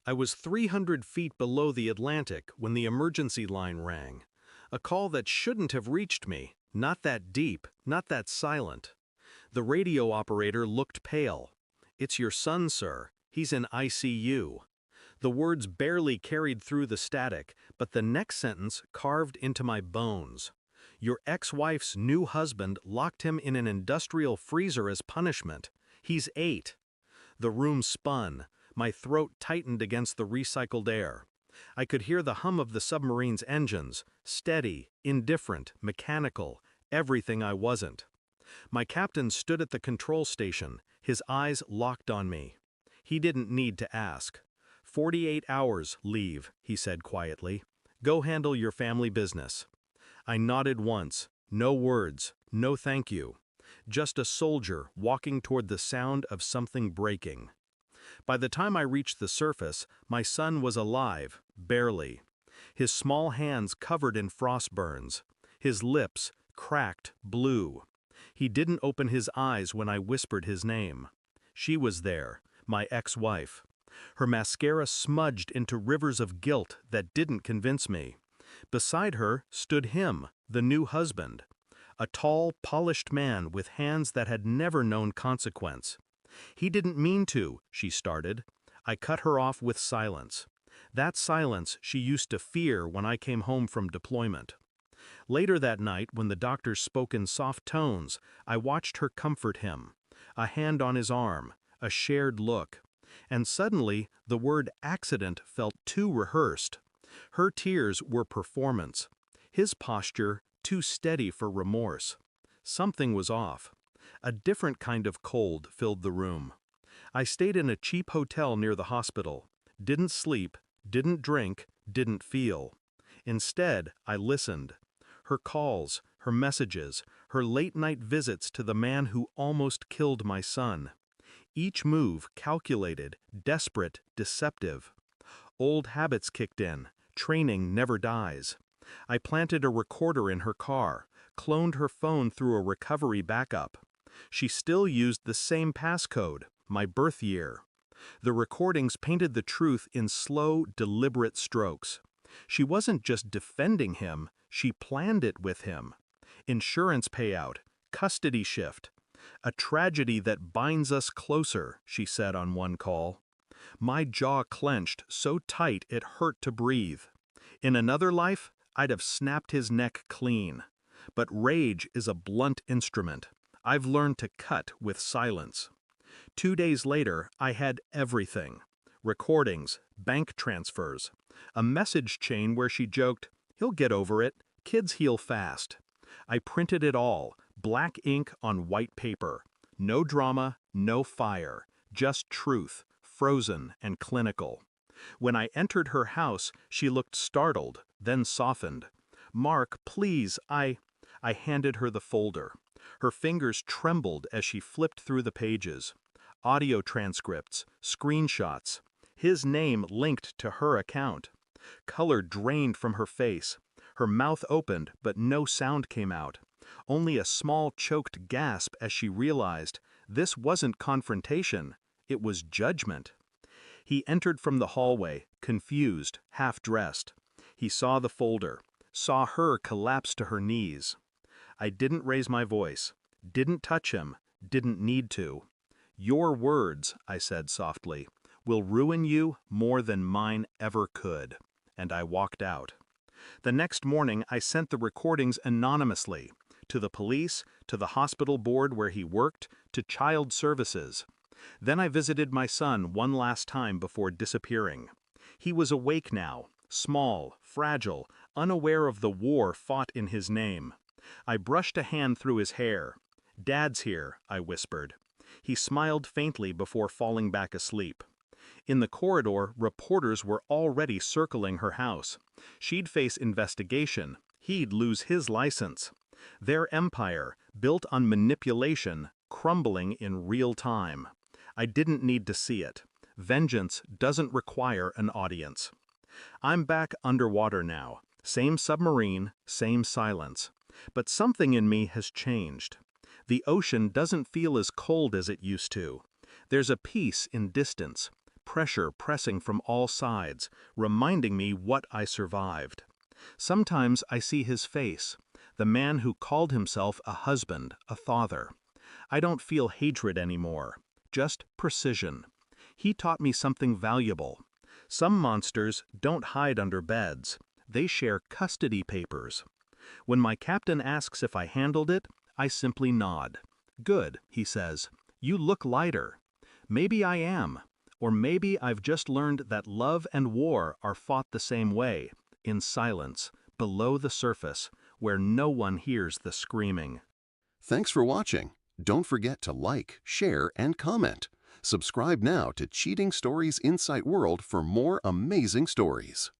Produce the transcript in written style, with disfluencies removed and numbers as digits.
I was 300 feet below the Atlantic when the emergency line rang. A call that shouldn't have reached me, not that deep, not that silent. The radio operator looked pale. "It's your son, sir. He's in ICU." The words barely carried through the static, but the next sentence carved into my bones. "Your ex-wife's new husband locked him in an industrial freezer as punishment. He's 8. The room spun. My throat tightened against the recycled air. I could hear the hum of the submarine's engines, steady, indifferent, mechanical, everything I wasn't. My captain stood at the control station, his eyes locked on me. He didn't need to ask. 48 hours, leave, he said quietly. Go handle your family business. I nodded once, no words, no thank you. Just a soldier walking toward the sound of something breaking. By the time I reached the surface, my son was alive, barely. His small hands covered in frost burns. His lips, cracked, blue. He didn't open his eyes when I whispered his name. She was there, my ex-wife. Her mascara smudged into rivers of guilt that didn't convince me. Beside her stood him, the new husband. A tall, polished man with hands that had never known consequence. "He didn't mean to," she started. I cut her off with silence. That silence she used to fear when I came home from deployment. Later that night, when the doctors spoke in soft tones, I watched her comfort him. A hand on his arm, a shared look. And suddenly, the word accident felt too rehearsed. Her tears were performance. His posture too steady for remorse. Something was off. A different kind of cold filled the room. I stayed in a cheap hotel near the hospital. Didn't sleep, didn't drink, didn't feel. Instead, I listened. Her calls, her messages, her late-night visits to the man who almost killed my son. Each move calculated, desperate, deceptive. Old habits kicked in. Training never dies. I planted a recorder in her car, cloned her phone through a recovery backup. She still used the same passcode, my birth year. The recordings painted the truth in slow, deliberate strokes. She wasn't just defending him, she planned it with him. Insurance payout, custody shift. "A tragedy that binds us closer," she said on one call. My jaw clenched so tight it hurt to breathe. In another life, I'd have snapped his neck clean. But rage is a blunt instrument. I've learned to cut with silence. 2 days later, I had everything. Recordings, bank transfers, a message chain where she joked, "He'll get over it, kids heal fast." I printed it all, black ink on white paper. No drama, no fire, just truth, frozen and clinical. When I entered her house, she looked startled, then softened. "Mark, please, I handed her the folder. Her fingers trembled as she flipped through the pages. Audio transcripts, screenshots. His name linked to her account. Color drained from her face. Her mouth opened, but no sound came out. Only a small choked gasp as she realized this wasn't confrontation, it was judgment. He entered from the hallway, confused, half-dressed. He saw the folder, saw her collapse to her knees. I didn't raise my voice, didn't touch him, didn't need to. "Your words," I said softly, "will ruin you more than mine ever could." And I walked out. The next morning I sent the recordings anonymously, to the police, to the hospital board where he worked, to child services. Then I visited my son one last time before disappearing. He was awake now, small, fragile, unaware of the war fought in his name. I brushed a hand through his hair. "Dad's here," I whispered. He smiled faintly before falling back asleep. In the corridor, reporters were already circling her house. She'd face investigation. He'd lose his license. Their empire, built on manipulation, crumbling in real time. I didn't need to see it. Vengeance doesn't require an audience. I'm back underwater now. Same submarine, same silence. But something in me has changed. The ocean doesn't feel as cold as it used to. There's a peace in distance, pressure pressing from all sides, reminding me what I survived. Sometimes I see his face, the man who called himself a husband, a father. I don't feel hatred anymore, just precision. He taught me something valuable. Some monsters don't hide under beds. They share custody papers. When my captain asks if I handled it, I simply nod. Good, he says. You look lighter. Maybe I am. Or maybe I've just learned that love and war are fought the same way, in silence, below the surface, where no one hears the screaming. Thanks for watching. Don't forget to like, share, and comment. Subscribe now to Cheating Stories Insight World for more amazing stories.